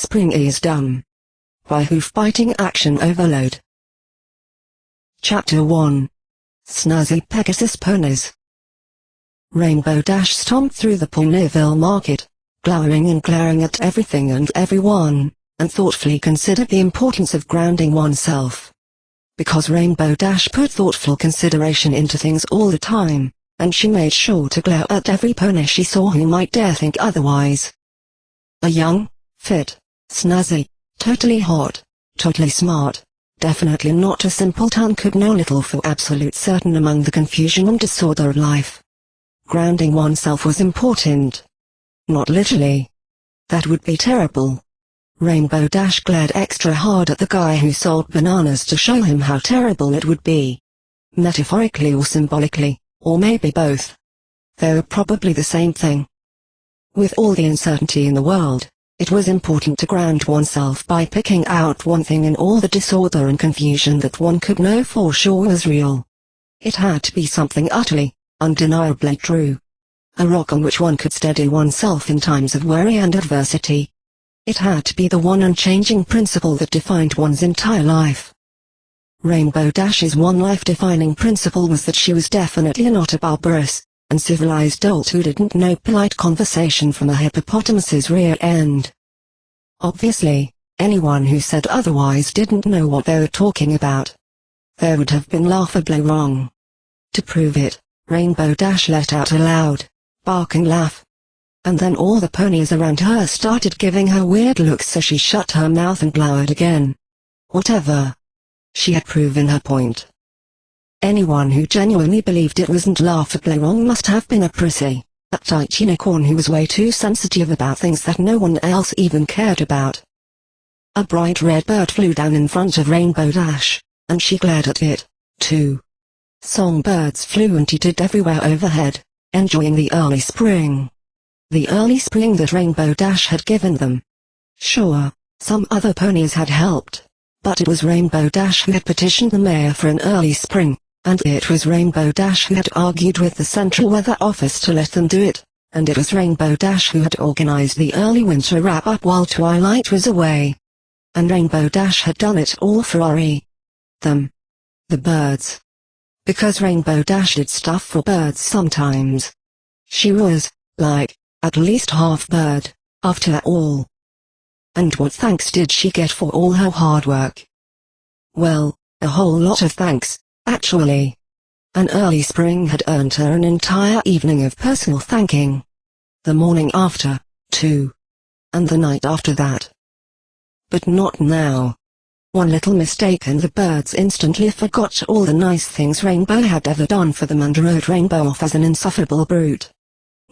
spring is dumb. By hoof-biting action overload. Chapter 1. Snazzy Pegasus Ponies. Rainbow Dash stomped through the Ponyville market, glowering and glaring at everything and everyone, and thoughtfully considered the importance of grounding oneself. Because Rainbow Dash put thoughtful consideration into things all the time, and she made sure to glare at every pony she saw who might dare think otherwise. A young, fit, snazzy, totally hot, totally smart, definitely not a simpleton could know little for absolute certain among the confusion and disorder of life. Grounding oneself was important. Not literally. That would be terrible. Rainbow Dash glared extra hard at the guy who sold bananas to show him how terrible it would be. Metaphorically or symbolically, or maybe both. They were probably the same thing. With all the uncertainty in the world, it was important to ground oneself by picking out one thing in all the disorder and confusion that one could know for sure was real. It had to be something utterly, undeniably true. A rock on which one could steady oneself in times of worry and adversity. It had to be the one unchanging principle that defined one's entire life. Rainbow Dash's one life-defining principle was that she was definitely not a barbarous, uncivilized dolt who didn't know polite conversation from a hippopotamus's rear end. Obviously, anyone who said otherwise didn't know what they were talking about. They would have been laughably wrong. To prove it, Rainbow Dash let out a loud, barking laugh. And then all the ponies around her started giving her weird looks, so she shut her mouth and glowered again. Whatever. She had proven her point. Anyone who genuinely believed it wasn't laughably wrong must have been a prissy, uptight unicorn who was way too sensitive about things that no one else even cared about. A bright red bird flew down in front of Rainbow Dash, and she glared at it, too. Songbirds flew and tooted everywhere overhead, enjoying the early spring. The early spring that Rainbow Dash had given them. Sure, some other ponies had helped, but it was Rainbow Dash who had petitioned the mayor for an early spring. And it was Rainbow Dash who had argued with the Central Weather Office to let them do it, and it was Rainbow Dash who had organized the early winter wrap-up while twilight was away. And Rainbow Dash had done it all for them. The birds. Because Rainbow Dash did stuff for birds sometimes. She was, like, at least half bird, after all. And what thanks did she get for all her hard work? Well, a whole lot of thanks. Actually, an early spring had earned her an entire evening of personal thanking. The morning after, too. And the night after that. But not now. One little mistake and the birds instantly forgot all the nice things Rainbow had ever done for them and wrote Rainbow off as an insufferable brute.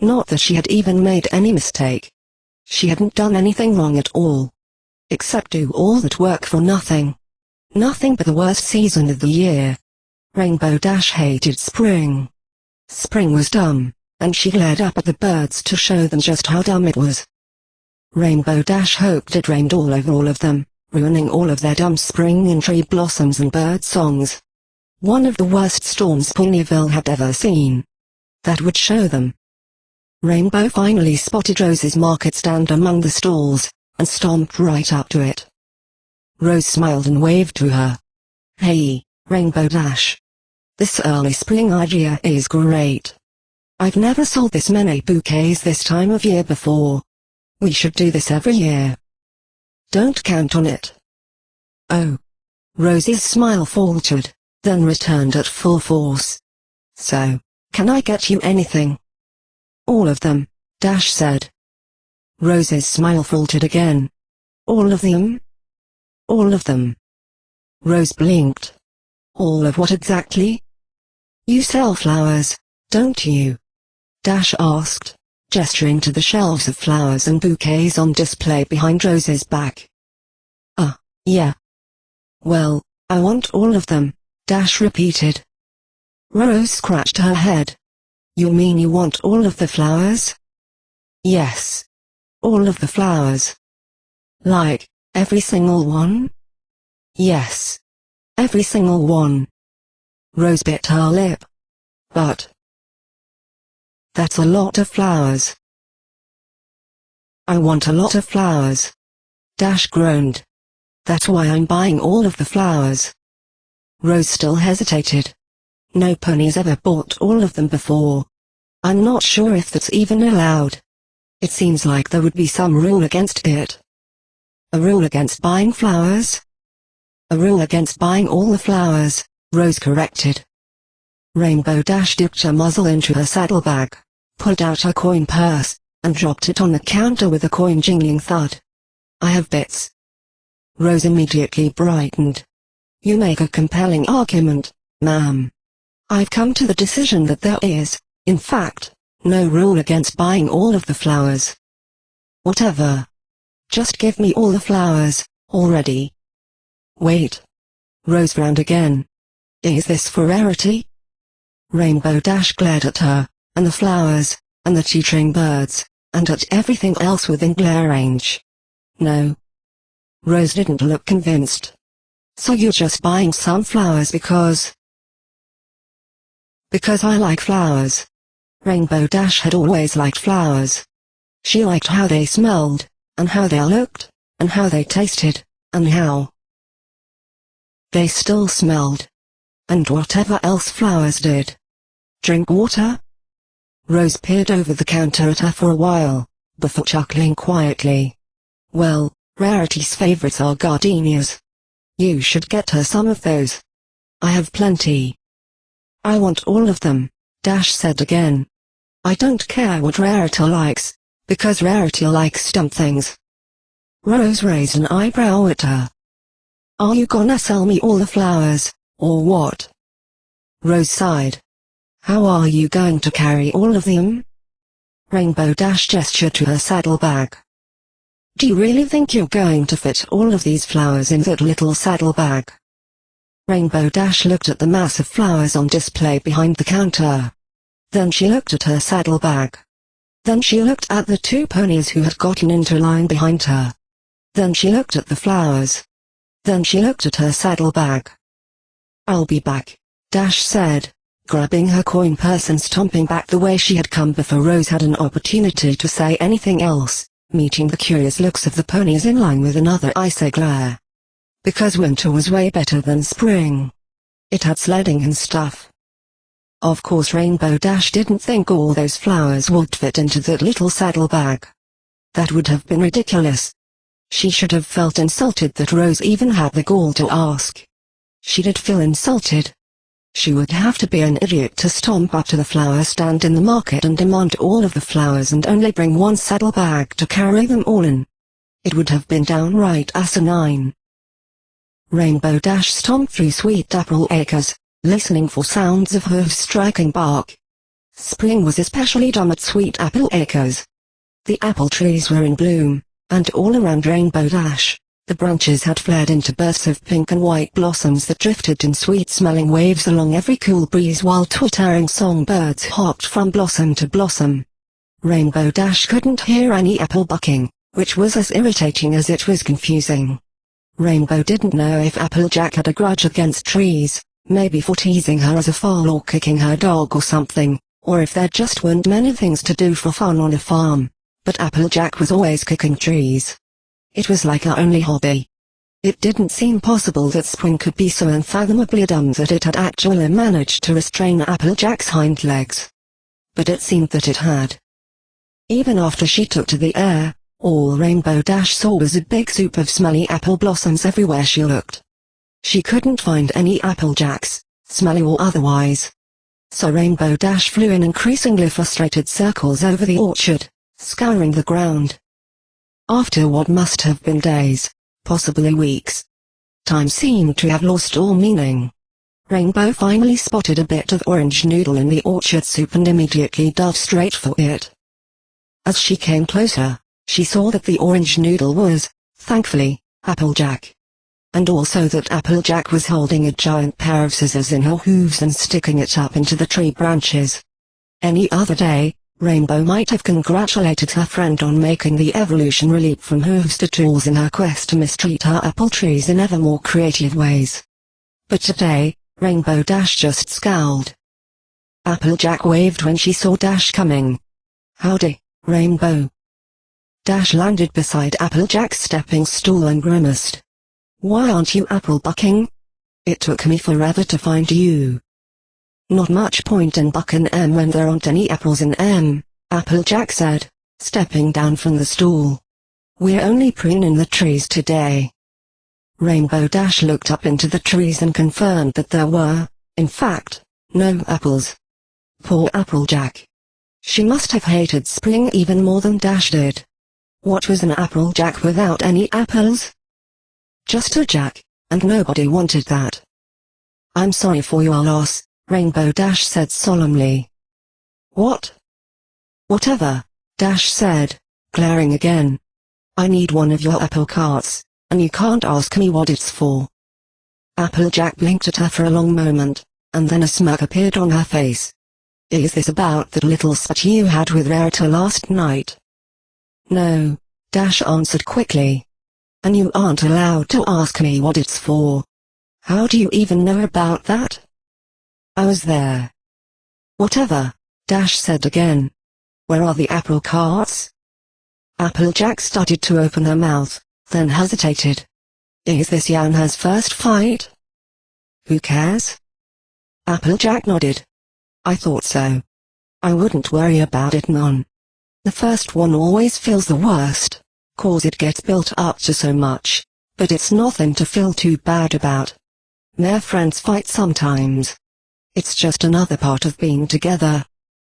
Not that she had even made any mistake. She hadn't done anything wrong at all. Except do all that work for nothing. Nothing but the worst season of the year. Rainbow Dash hated spring. Spring was dumb, and she glared up at the birds to show them just how dumb it was. Rainbow Dash hoped it rained all over all of them, ruining all of their dumb spring and tree blossoms and bird songs. One of the worst storms Ponyville had ever seen. That would show them. Rainbow finally spotted Rose's market stand among the stalls, and stomped right up to it. Rose smiled and waved to her. Hey, Rainbow Dash. This early spring idea is great. I've never sold this many bouquets this time of year before. We should do this every year. Don't count on it. Oh. Rose's smile faltered, then returned at full force. So, can I get you anything? All of them, Dash said. Rose's smile faltered again. All of them? All of them. Rose blinked. All of what exactly? You sell flowers, don't you? Dash asked, gesturing to the shelves of flowers and bouquets on display behind Rose's back. Yeah. Well, I want all of them, Dash repeated. Rose scratched her head. You mean you want all of the flowers? Yes. All of the flowers. Like, every single one? Yes. Every single one. Rose bit her lip. But that's a lot of flowers. I want a lot of flowers. Dash groaned. That's why I'm buying all of the flowers. Rose still hesitated. No pony's ever bought all of them before. I'm not sure if that's even allowed. It seems like there would be some rule against it. A rule against buying flowers? A rule against buying all the flowers, Rose corrected. Rainbow Dash dipped her muzzle into her saddlebag, pulled out her coin purse, and dropped it on the counter with a coin jingling thud. I have bits. Rose immediately brightened. You make a compelling argument, ma'am. I've come to the decision that there is, in fact, no rule against buying all of the flowers. Whatever. Just give me all the flowers, already. Wait. Rose frowned again. Is this for rarity? Rainbow Dash glared at her, and the flowers, and the twittering birds, and at everything else within glare range. No. Rose didn't look convinced. So you're just buying some flowers because... Because I like flowers. Rainbow Dash had always liked flowers. She liked how they smelled, and how they looked, and how they tasted, and how they still smelled. And whatever else flowers did. Drink water? Rose peered over the counter at her for a while, before chuckling quietly. Well, Rarity's favorites are gardenias. You should get her some of those. I have plenty. I want all of them, Dash said again. I don't care what Rarity likes, because Rarity likes dumb things. Rose raised an eyebrow at her. Are you gonna sell me all the flowers, or what? Rose sighed. How are you going to carry all of them? Rainbow Dash gestured to her saddlebag. Do you really think you're going to fit all of these flowers in that little saddlebag? Rainbow Dash looked at the mass of flowers on display behind the counter. Then she looked at her saddlebag. Then she looked at the two ponies who had gotten into line behind her. Then she looked at the flowers. Then she looked at her saddlebag. I'll be back, Dash said, grabbing her coin purse and stomping back the way she had come before Rose had an opportunity to say anything else, meeting the curious looks of the ponies in line with another icy glare. Because winter was way better than spring. It had sledding and stuff. Of course Rainbow Dash didn't think all those flowers would fit into that little saddlebag. That would have been ridiculous. She should have felt insulted that Rose even had the gall to ask. She did feel insulted. She would have to be an idiot to stomp up to the flower stand in the market and demand all of the flowers and only bring one saddlebag to carry them all in. It would have been downright asinine. Rainbow Dash stomped through sweet apple acres, listening for sounds of hooves striking bark. Spring was especially dumb at sweet apple acres. The apple trees were in bloom, and all around Rainbow Dash, the branches had flared into bursts of pink and white blossoms that drifted in sweet-smelling waves along every cool breeze while twittering songbirds hopped from blossom to blossom. Rainbow Dash couldn't hear any apple bucking, which was as irritating as it was confusing. Rainbow didn't know if Applejack had a grudge against trees, maybe for teasing her as a foal or kicking her dog or something, or if there just weren't many things to do for fun on a farm, but Applejack was always kicking trees. It was like her only hobby. It didn't seem possible that Spring could be so unfathomably dumb that it had actually managed to restrain Applejack's hind legs. But it seemed that it had. Even after she took to the air, all Rainbow Dash saw was a big soup of smelly apple blossoms everywhere she looked. She couldn't find any Applejacks, smelly or otherwise. So Rainbow Dash flew in increasingly frustrated circles over the orchard, scouring the ground. After what must have been days, possibly weeks, time seemed to have lost all meaning. Rainbow finally spotted a bit of orange noodle in the orchard soup and immediately dove straight for it. As she came closer, she saw that the orange noodle was, thankfully, Applejack. And also that Applejack was holding a giant pair of scissors in her hooves and sticking it up into the tree branches. Any other day, Rainbow might have congratulated her friend on making the evolutionary leap from hooves to tools in her quest to mistreat her apple trees in ever more creative ways. But today, Rainbow Dash just scowled. Applejack waved when she saw Dash coming. Howdy, Rainbow. Dash landed beside Applejack's stepping stool and grimaced. "Why aren't you apple bucking? It took me forever to find you." "Not much point in bucking when there aren't any apples in Applejack said, stepping down from the stool. "We're only pruning the trees today." Rainbow Dash looked up into the trees and confirmed that there were, in fact, no apples. Poor Applejack. She must have hated spring even more than Dash did. What was an Applejack without any apples? Just a jack, and nobody wanted that. "I'm sorry for your loss," Rainbow Dash said solemnly. "What?" "Whatever," Dash said, glaring again. "I need one of your apple carts, and you can't ask me what it's for." Applejack blinked at her for a long moment, and then a smirk appeared on her face. "Is this about that little spat you had with Rarity last night?" "No," Dash answered quickly. "And you aren't allowed to ask me what it's for. How do you even know about that?" "I was there." "Whatever," Dash said again. "Where are the apple carts?" Applejack started to open her mouth, then hesitated. "Is this Yana's first fight?" "Who cares?" Applejack nodded. "I thought so. I wouldn't worry about it none. The first one always feels the worst, 'cause it gets built up to so much, but it's nothing to feel too bad about. Mere friends fight sometimes. It's just another part of being together.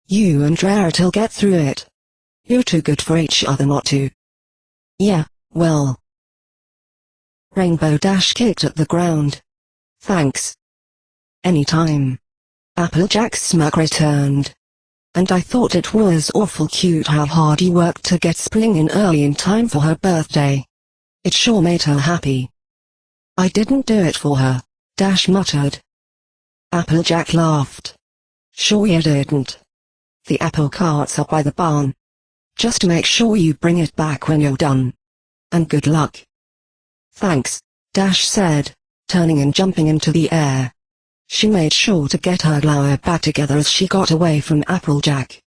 You and Rarity'll get through it. You're too good for each other not to." "Yeah, well." Rainbow Dash kicked at the ground. "Thanks." "Anytime." Applejack's smirk returned. "And I thought it was awful cute how hard you worked to get spring in early in time for her birthday. It sure made her happy." "I didn't do it for her," Dash muttered. Applejack laughed. "Sure you didn't. The apple carts are by the barn. Just make sure you bring it back when you're done. And good luck." "Thanks," Dash said, turning and jumping into the air. She made sure to get her glower back together as she got away from Applejack.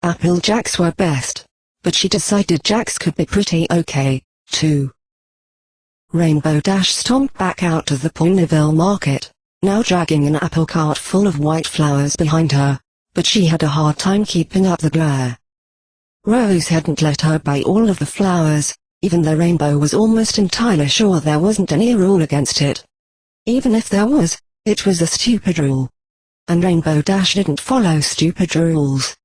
Applejacks were best, but she decided Jacks could be pretty okay, too. Rainbow Dash stomped back out of the Ponyville market, now dragging an apple cart full of white flowers behind her, but she had a hard time keeping up the glare. Rose hadn't let her buy all of the flowers, even though Rainbow was almost entirely sure there wasn't any rule against it. Even if there was, it was a stupid rule. And Rainbow Dash didn't follow stupid rules.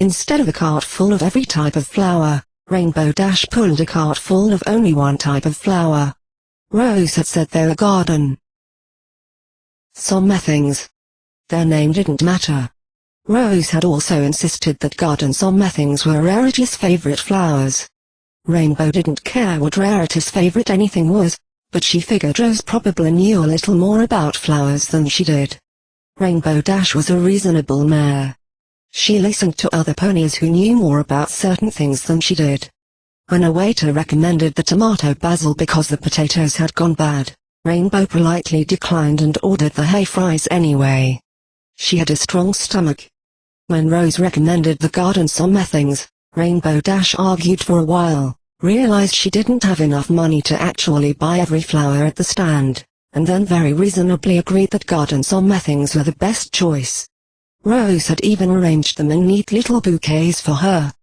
Instead of a cart full of every type of flower, Rainbow Dash pulled a cart full of only one type of flower. Rose had said they were garden somethings. Their name didn't matter. Rose had also insisted that garden somethings were Rarity's favorite flowers. Rainbow didn't care what Rarity's favorite anything was, but she figured Rose probably knew a little more about flowers than she did. Rainbow Dash was a reasonable mare. She listened to other ponies who knew more about certain things than she did. When a waiter recommended the tomato basil because the potatoes had gone bad, Rainbow politely declined and ordered the hay fries anyway. She had a strong stomach. When Rose recommended the garden somethings, Rainbow Dash argued for a while, realized she didn't have enough money to actually buy every flower at the stand, and then very reasonably agreed that garden somethings were the best choice. Rose had even arranged them in neat little bouquets for her.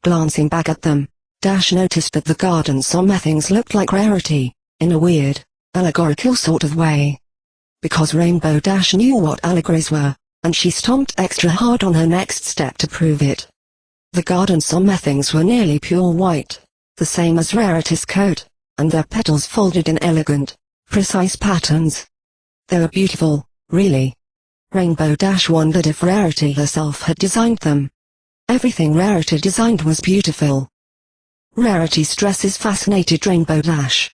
Glancing back at them, Dash noticed that the garden somethings looked like Rarity, in a weird, allegorical sort of way. Because Rainbow Dash knew what allegories were, and she stomped extra hard on her next step to prove it. The garden somethings were nearly pure white, the same as Rarity's coat, and their petals folded in elegant, precise patterns. They were beautiful, really. Rainbow Dash wondered if Rarity herself had designed them. Everything Rarity designed was beautiful. Rarity's dresses fascinated Rainbow Dash.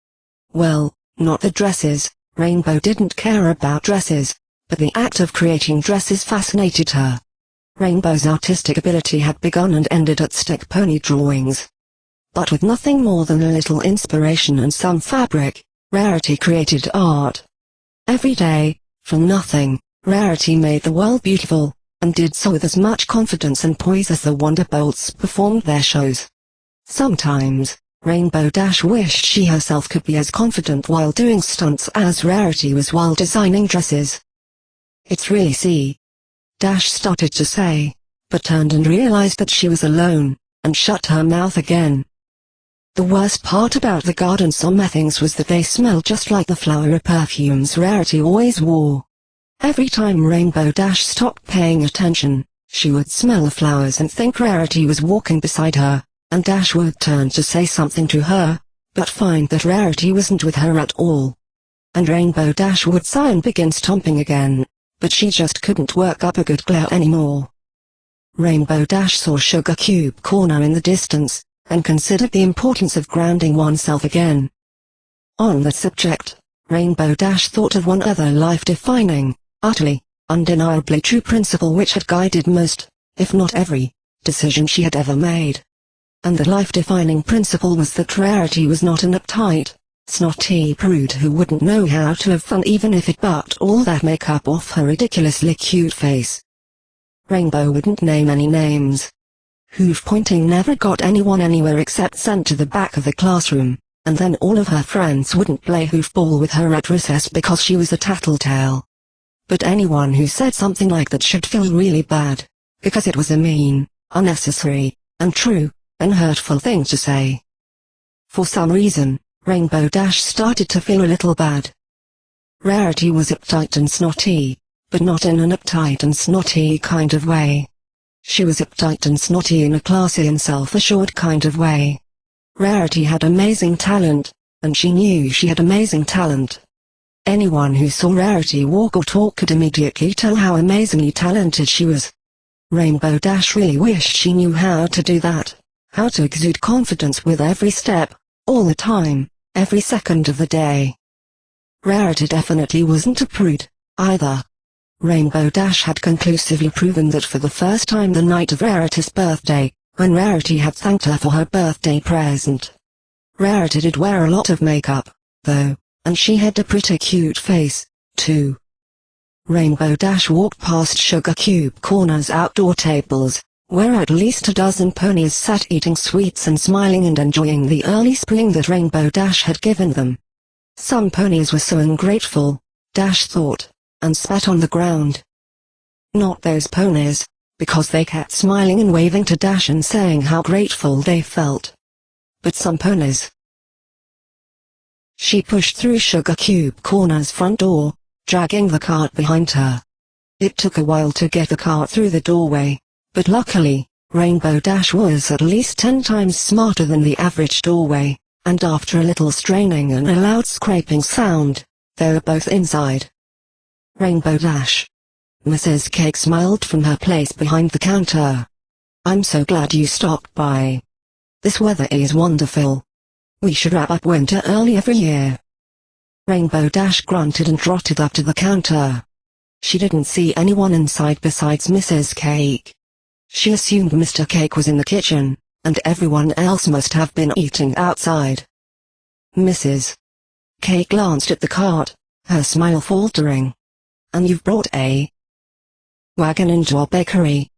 Well, not the dresses. Rainbow didn't care about dresses, but the act of creating dresses fascinated her. Rainbow's artistic ability had begun and ended at stick pony drawings. But with nothing more than a little inspiration and some fabric, Rarity created art. Every day, from nothing, Rarity made the world beautiful, and did so with as much confidence and poise as the Wonderbolts performed their shows. Sometimes, Rainbow Dash wished she herself could be as confident while doing stunts as Rarity was while designing dresses. "It's really see," Dash started to say, but turned and realized that she was alone, and shut her mouth again. The worst part about the garden summer things was that they smelled just like the flowery perfumes Rarity always wore. Every time Rainbow Dash stopped paying attention, she would smell the flowers and think Rarity was walking beside her, and Dash would turn to say something to her, but find that Rarity wasn't with her at all. And Rainbow Dash would sigh and begin stomping again, but she just couldn't work up a good glare anymore. Rainbow Dash saw Sugar Cube Corner in the distance, and considered the importance of grounding oneself again. On that subject, Rainbow Dash thought of one other life-defining, utterly, undeniably true principle which had guided most, if not every, decision she had ever made. And the life-defining principle was that Rarity was not an uptight, snotty prude who wouldn't know how to have fun even if it bucked all that makeup off her ridiculously cute face. Rainbow wouldn't name any names. Hoof pointing never got anyone anywhere except sent to the back of the classroom, and then all of her friends wouldn't play hoofball with her at recess because she was a tattletale. But anyone who said something like that should feel really bad, because it was a mean, unnecessary, untrue, and hurtful thing to say. For some reason, Rainbow Dash started to feel a little bad. Rarity was uptight and snotty, but not in an uptight and snotty kind of way. She was uptight and snotty in a classy and self-assured kind of way. Rarity had amazing talent, and she knew she had amazing talent. Anyone who saw Rarity walk or talk could immediately tell how amazingly talented she was. Rainbow Dash really wished she knew how to do that, how to exude confidence with every step, all the time, every second of the day. Rarity definitely wasn't a prude, either. Rainbow Dash had conclusively proven that for the first time the night of Rarity's birthday, when Rarity had thanked her for her birthday present. Rarity did wear a lot of makeup, though, and she had a pretty cute face, too. Rainbow Dash walked past Sugar Cube Corner's outdoor tables, where at least a dozen ponies sat eating sweets and smiling and enjoying the early spring that Rainbow Dash had given them. Some ponies were so ungrateful, Dash thought, and spat on the ground. Not those ponies, because they kept smiling and waving to Dash and saying how grateful they felt. But some ponies. She pushed through Sugar Cube Corner's front door, dragging the cart behind her. It took a while to get the cart through the doorway, but luckily, Rainbow Dash was at least 10 times smarter than the average doorway, and after a little straining and a loud scraping sound, they were both inside. Rainbow Dash. Mrs. Cake smiled from her place behind the counter. "I'm so glad you stopped by. This weather is wonderful. We should wrap up winter early every year." Rainbow Dash grunted and trotted up to the counter. She didn't see anyone inside besides Mrs. Cake. She assumed Mr. Cake was in the kitchen, and everyone else must have been eating outside. Mrs. Cake glanced at the cart, her smile faltering. "And you've brought a wagon into our bakery,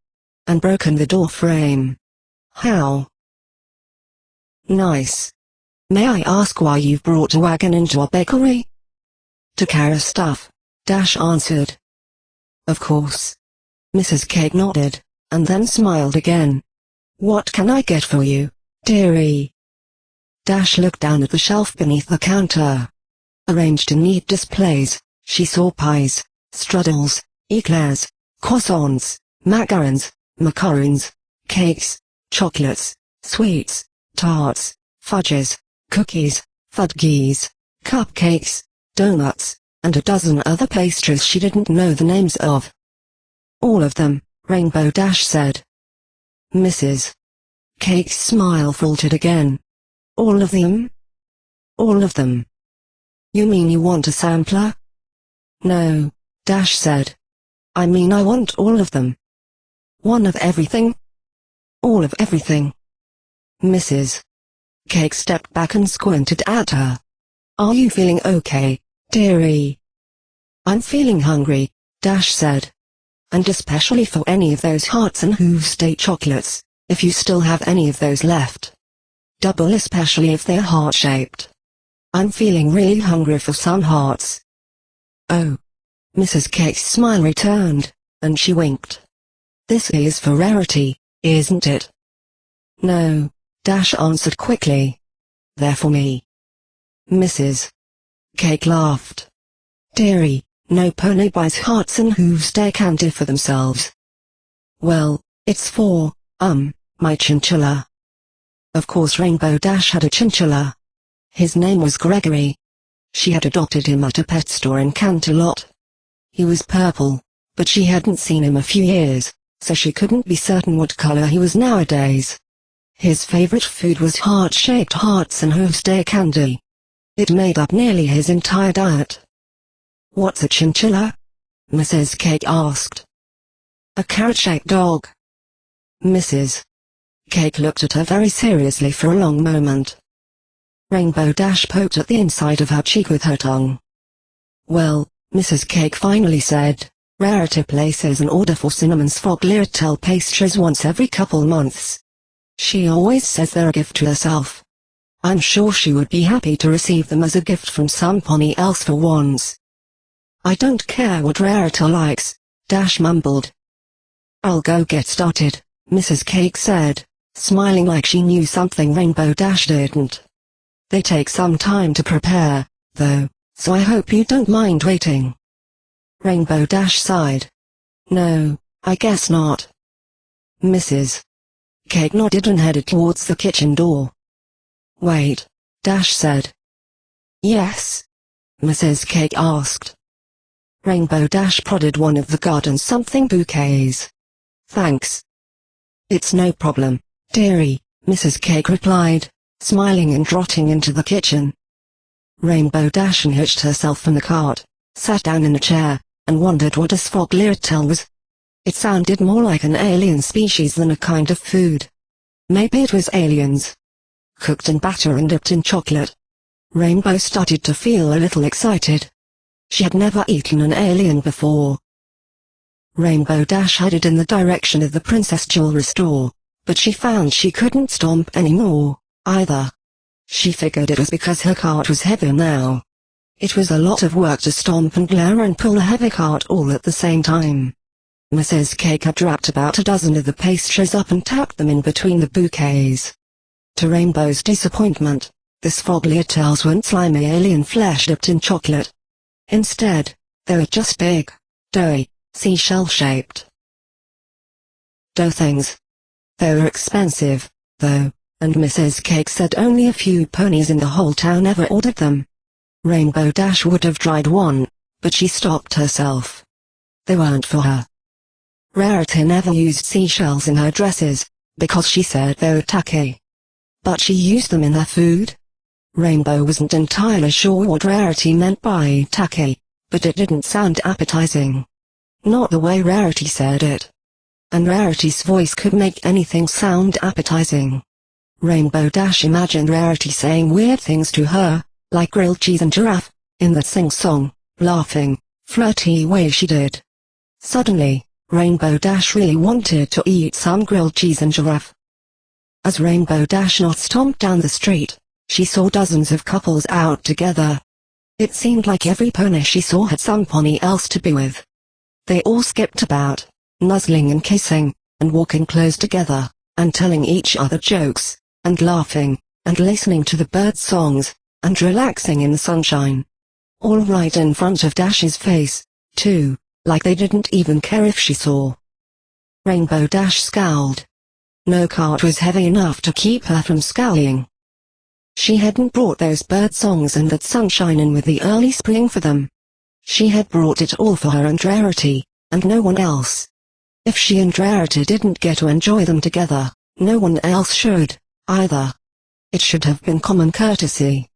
and broken the door frame. How nice. May I ask why you've brought a wagon into our bakery?" "To carry stuff," Dash answered. "Of course." Mrs. Cake nodded, and then smiled again. "What can I get for you, dearie?" Dash looked down at the shelf beneath the counter. Arranged in neat displays, she saw pies, strudels, eclairs, croissants, macarons, macarons, cakes, chocolates, sweets, tarts, fudges, cookies, fudgies, cupcakes, donuts, and a dozen other pastries she didn't know the names of. "All of them," Rainbow Dash said. Mrs. Cake's smile faltered again. "All of them? All of them? You mean you want a sampler?" "No," Dash said. "I mean I want all of them." "One of everything?" "All of everything." Mrs. Cake stepped back and squinted at her. "Are you feeling okay, dearie?" "I'm feeling hungry," Dash said. "And especially for any of those Hearts and Hooves Day chocolates, if you still have any of those left." double especially if they're heart-shaped. I'm feeling really hungry for some hearts. Oh. Mrs. Cake's smile returned, and she winked. This is for Rarity, isn't it? No, Dash answered quickly. They're for me. Mrs. Cake laughed. Dearie, no pony buys hearts and hooves day candy for themselves. Well, it's for, my chinchilla. Of course Rainbow Dash had a chinchilla. His name was Gregory. She had adopted him at a pet store in Canterlot. He was purple, but she hadn't seen him a few years, so she couldn't be certain what color he was nowadays. His favorite food was heart-shaped hearts and hooves day candy. It made up nearly his entire diet. What's a chinchilla? Mrs. Cake asked. A carrot-shaped dog. Mrs. Cake looked at her very seriously for a long moment. Rainbow Dash poked at the inside of her cheek with her tongue. Well, Mrs. Cake finally said, Rarity places an order for Cinnamon's Frog Lirtel pastries once every couple months. She always says they're a gift to herself. I'm sure she would be happy to receive them as a gift from some pony else for once. I don't care what Rarity likes, Dash mumbled. I'll go get started, Mrs. Cake said, smiling like she knew something Rainbow Dash didn't. They take some time to prepare, though, so I hope you don't mind waiting. Rainbow Dash sighed. No, I guess not. Mrs. Cake nodded and headed towards the kitchen door. Wait, Dash said. Yes? Mrs. Cake asked. Rainbow Dash prodded one of the garden's something bouquets. Thanks. It's no problem, dearie, Mrs. Cake replied, smiling and trotting into the kitchen. Rainbow Dash unhitched herself from the cart, sat down in a chair, and wondered what a Frog Lirtel was. It sounded more like an alien species than a kind of food. Maybe it was aliens. Cooked in batter and dipped in chocolate. Rainbow started to feel a little excited. She had never eaten an alien before. Rainbow Dash headed in the direction of the Princess Jewelry store, but she found she couldn't stomp anymore, either. She figured it was because her cart was heavy now. It was a lot of work to stomp and glare and pull a heavy cart all at the same time. Mrs. Cake had wrapped about a dozen of the pastries up and tacked them in between the bouquets. To Rainbow's disappointment, the Frog Lirtels weren't slimy alien flesh dipped in chocolate. Instead, they were just big, doughy, seashell-shaped dough things. They were expensive, though, and Mrs. Cake said only a few ponies in the whole town ever ordered them. Rainbow Dash would have tried one, but she stopped herself. They weren't for her. Rarity never used seashells in her dresses, because she said they were tacky. But she used them in her food. Rainbow wasn't entirely sure what Rarity meant by tacky, but it didn't sound appetizing. Not the way Rarity said it. And Rarity's voice could make anything sound appetizing. Rainbow Dash imagined Rarity saying weird things to her, like grilled cheese and giraffe, in that sing-song, laughing, flirty way she did. Suddenly, Rainbow Dash really wanted to eat some grilled cheese and giraffe. As Rainbow Dash not stomped down the street, she saw dozens of couples out together. It seemed like every pony she saw had some pony else to be with. They all skipped about, nuzzling and kissing, and walking close together, and telling each other jokes, and laughing, and listening to the bird songs, and relaxing in the sunshine. All right in front of Dash's face, too, like they didn't even care if she saw. Rainbow Dash scowled. No cart was heavy enough to keep her from scowling. She hadn't brought those bird songs and that sunshine in with the early spring for them. She had brought it all for her and Rarity, and no one else. If she and Rarity didn't get to enjoy them together, no one else should, either. It should have been common courtesy.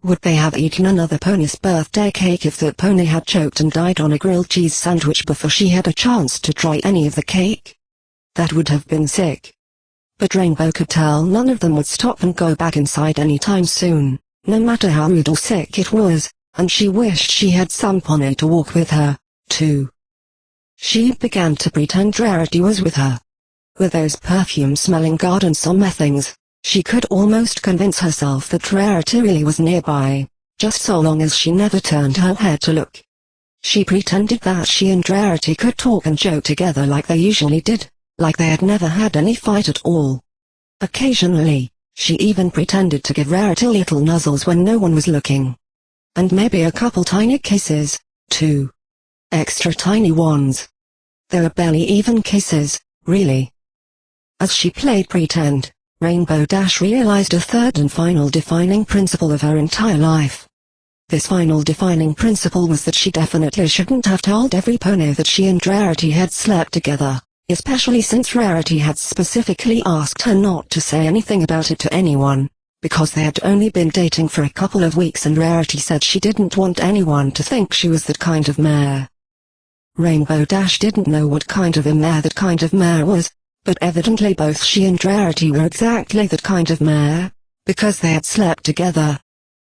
Would they have eaten another pony's birthday cake if that pony had choked and died on a grilled cheese sandwich before she had a chance to try any of the cake? That would have been sick. But Rainbow could tell none of them would stop and go back inside anytime soon, no matter how rude or sick it was, and she wished she had some pony to walk with her, too. She began to pretend Rarity was with her. With those perfume-smelling garden summer things, She could almost convince herself that Rarity really was nearby, just so long as she never turned her head to look. She pretended that she and Rarity could talk and joke together like they usually did, like they had never had any fight at all. Occasionally, she even pretended to give Rarity little nuzzles when no one was looking. And maybe a couple tiny kisses, too. Extra tiny ones. They were barely even kisses, really. As she played pretend, Rainbow Dash realized a third and final defining principle of her entire life. This final defining principle was that she definitely shouldn't have told every pony that she and Rarity had slept together, especially since Rarity had specifically asked her not to say anything about it to anyone, because they had only been dating for a couple of weeks and Rarity said she didn't want anyone to think she was that kind of mare. Rainbow Dash didn't know what kind of a mare that kind of mare was, but evidently both she and Rarity were exactly that kind of mare, because they had slept together.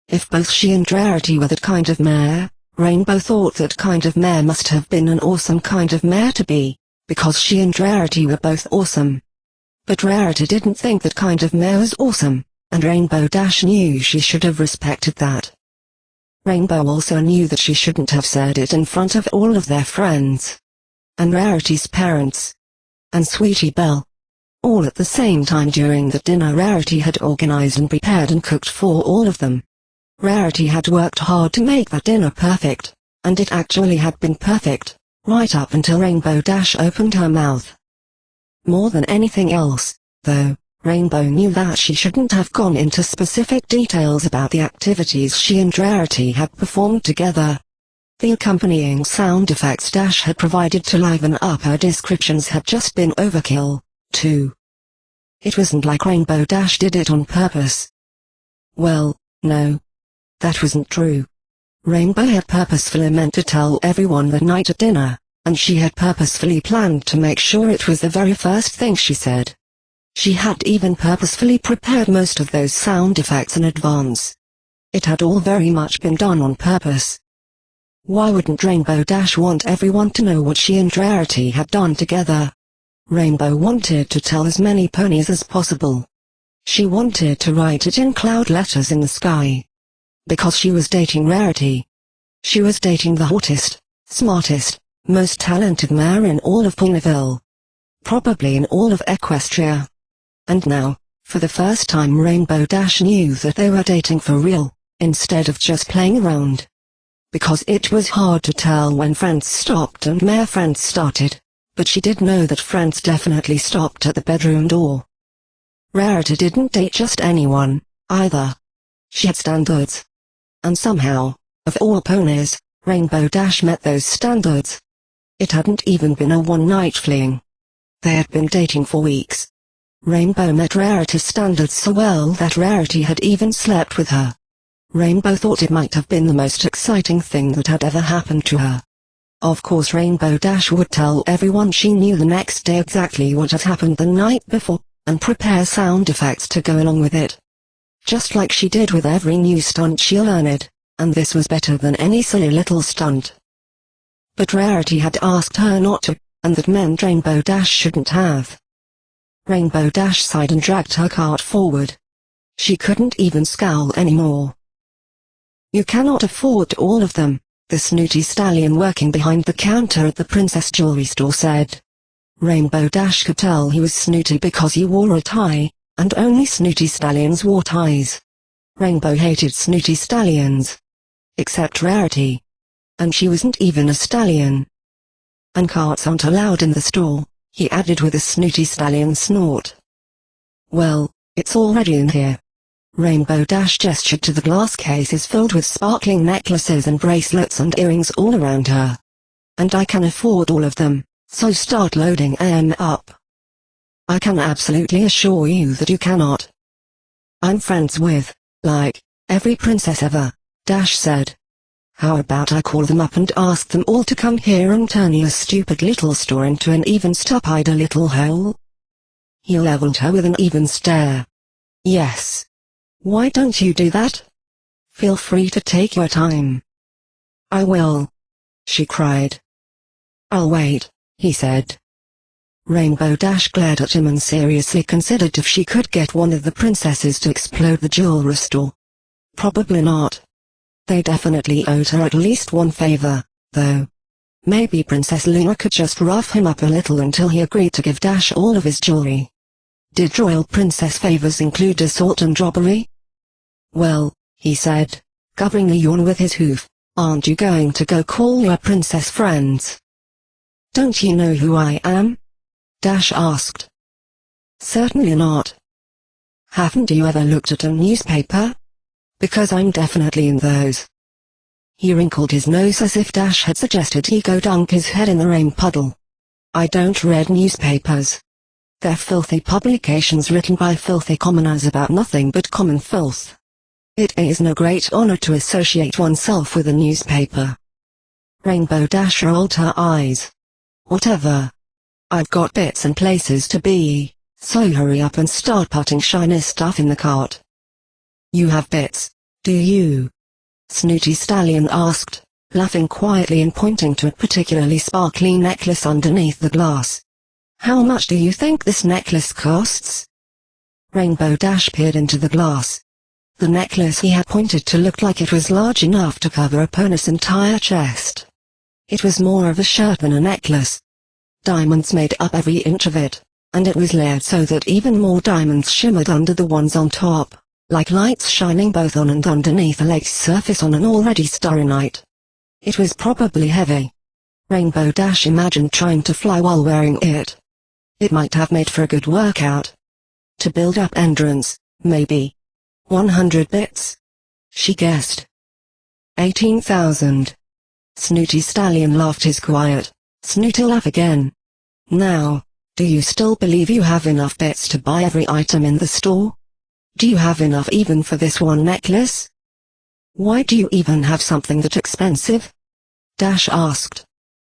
If both she and Rarity were that kind of mare, Rainbow thought that kind of mare must have been an awesome kind of mare to be, because she and Rarity were both awesome. But Rarity didn't think that kind of mare was awesome, and Rainbow Dash knew she should have respected that. Rainbow also knew that she shouldn't have said it in front of all of their friends. And Rarity's parents. And Sweetie Belle. All at the same time during the dinner Rarity had organized and prepared and cooked for all of them. Rarity had worked hard to make that dinner perfect, and it actually had been perfect, right up until Rainbow Dash opened her mouth. More than anything else, though, Rainbow knew that she shouldn't have gone into specific details about the activities she and Rarity had performed together. The accompanying sound effects Dash had provided to liven up her descriptions had just been overkill, too. It wasn't like Rainbow Dash did it on purpose. Well, no. That wasn't true. Rainbow had purposefully meant to tell everyone that night at dinner, and she had purposefully planned to make sure it was the very first thing she said. She had even purposefully prepared most of those sound effects in advance. It had all very much been done on purpose. Why wouldn't Rainbow Dash want everyone to know what she and Rarity had done together? Rainbow wanted to tell as many ponies as possible. She wanted to write it in cloud letters in the sky. Because she was dating Rarity. She was dating the hottest, smartest, most talented mare in all of Ponyville. Probably in all of Equestria. And now, for the first time Rainbow Dash knew that they were dating for real, instead of just playing around. Because it was hard to tell when friends stopped and mare friends started, but she did know that friends definitely stopped at the bedroom door. Rarity didn't date just anyone, either. She had standards. And somehow, of all ponies, Rainbow Dash met those standards. It hadn't even been a one-night fling. They had been dating for weeks. Rainbow met Rarity's standards so well that Rarity had even slept with her. Rainbow thought it might have been the most exciting thing that had ever happened to her. Of course Rainbow Dash would tell everyone she knew the next day exactly what had happened the night before, and prepare sound effects to go along with it. Just like she did with every new stunt she learned, and this was better than any silly little stunt. But Rarity had asked her not to, and that meant Rainbow Dash shouldn't have. Rainbow Dash sighed and dragged her cart forward. She couldn't even scowl anymore. "You cannot afford all of them," the snooty stallion working behind the counter at the Princess Jewelry store said. Rainbow Dash could tell he was snooty because he wore a tie, and only snooty stallions wore ties. Rainbow hated snooty stallions. Except Rarity. And she wasn't even a stallion. "And carts aren't allowed in the store," he added with a snooty stallion snort. "Well, it's already in here." Rainbow Dash gestured to the glass cases filled with sparkling necklaces and bracelets and earrings all around her. "And I can afford all of them, so start loading 'em up." "I can absolutely assure you that you cannot. I'm friends with, like, every princess ever," Dash said. "How about I call them up and ask them all to come here and turn your stupid little store into an even stupid little hole?" He leveled her with an even stare. "Yes. Why don't you do that? Feel free to take your time." "I will," she cried. "I'll wait," he said. Rainbow Dash glared at him and seriously considered if she could get one of the princesses to explode the jewelry store. Probably not. They definitely owed her at least one favor, though. Maybe Princess Luna could just rough him up a little until he agreed to give Dash all of his jewelry. Did royal princess favors include assault and robbery? Well, he said, covering the yawn with his hoof, aren't you going to go call your princess friends? Don't you know who I am? Dash asked. Certainly not. Haven't you ever looked at a newspaper? Because I'm definitely in those. He wrinkled his nose as if Dash had suggested he go dunk his head in the rain puddle. I don't read newspapers. They're filthy publications written by filthy commoners about nothing but common filth. It is no great honor to associate oneself with a newspaper. Rainbow Dash rolled her eyes. Whatever. I've got bits and places to be, so hurry up and start putting shiny stuff in the cart. You have bits, do you? Snooty Stallion asked, laughing quietly and pointing to a particularly sparkly necklace underneath the glass. How much do you think this necklace costs? Rainbow Dash peered into the glass. The necklace he had pointed to looked like it was large enough to cover Epona's entire chest. It was more of a shirt than a necklace. Diamonds made up every inch of it, and it was layered so that even more diamonds shimmered under the ones on top, like lights shining both on and underneath a lace surface on an already starry night. It was probably heavy. Rainbow Dash imagined trying to fly while wearing it. It might have made for a good workout. To build up endurance, maybe. 100 bits? She guessed. 18,000. Snooty Stallion laughed his quiet, snooty laugh again. Now, do you still believe you have enough bits to buy every item in the store? Do you have enough even for this one necklace? Why do you even have something that expensive? Dash asked.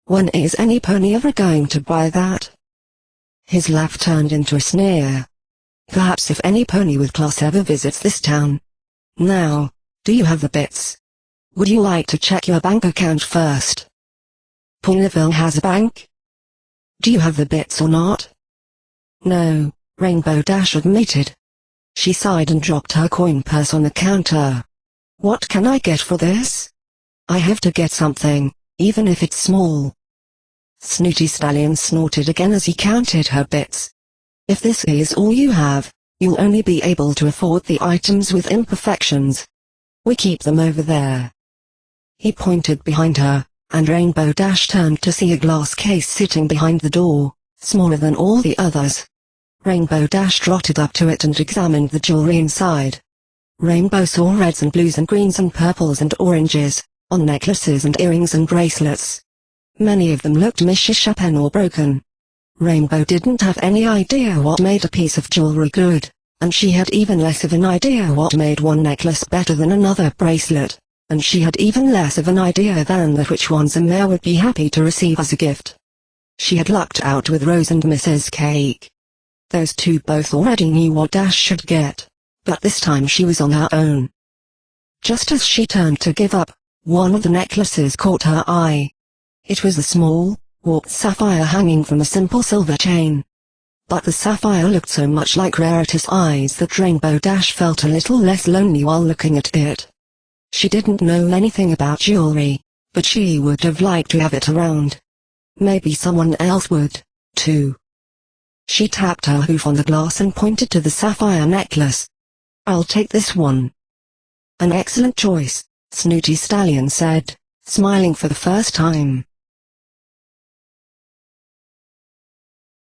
When is any pony ever going to buy that? His laugh turned into a sneer. Perhaps if any pony with class ever visits this town. Now, do you have the bits? Would you like to check your bank account first? Ponyville has a bank? Do you have the bits or not? No, Rainbow Dash admitted. She sighed and dropped her coin purse on the counter. What can I get for this? I have to get something, even if it's small. Snooty Stallion snorted again as he counted her bits. If this is all you have, you'll only be able to afford the items with imperfections. We keep them over there. He pointed behind her, and Rainbow Dash turned to see a glass case sitting behind the door, smaller than all the others. Rainbow Dash trotted up to it and examined the jewelry inside. Rainbow saw reds and blues and greens and purples and oranges, on necklaces and earrings and bracelets. Many of them looked misshapen or broken. Rainbow didn't have any idea what made a piece of jewelry good, and she had even less of an idea what made one necklace better than another bracelet, and she had even less of an idea than that which ones a mayor would be happy to receive as a gift. She had lucked out with Rose and Mrs. Cake. Those two both already knew what Dash should get, but this time she was on her own. Just as she turned to give up, one of the necklaces caught her eye. It was a small, warped sapphire hanging from a simple silver chain. But the sapphire looked so much like Rarity's eyes that Rainbow Dash felt a little less lonely while looking at it. She didn't know anything about jewelry, but she would have liked to have it around. Maybe someone else would, too. She tapped her hoof on the glass and pointed to the sapphire necklace. I'll take this one. An excellent choice, Snooty Stallion said, smiling for the first time.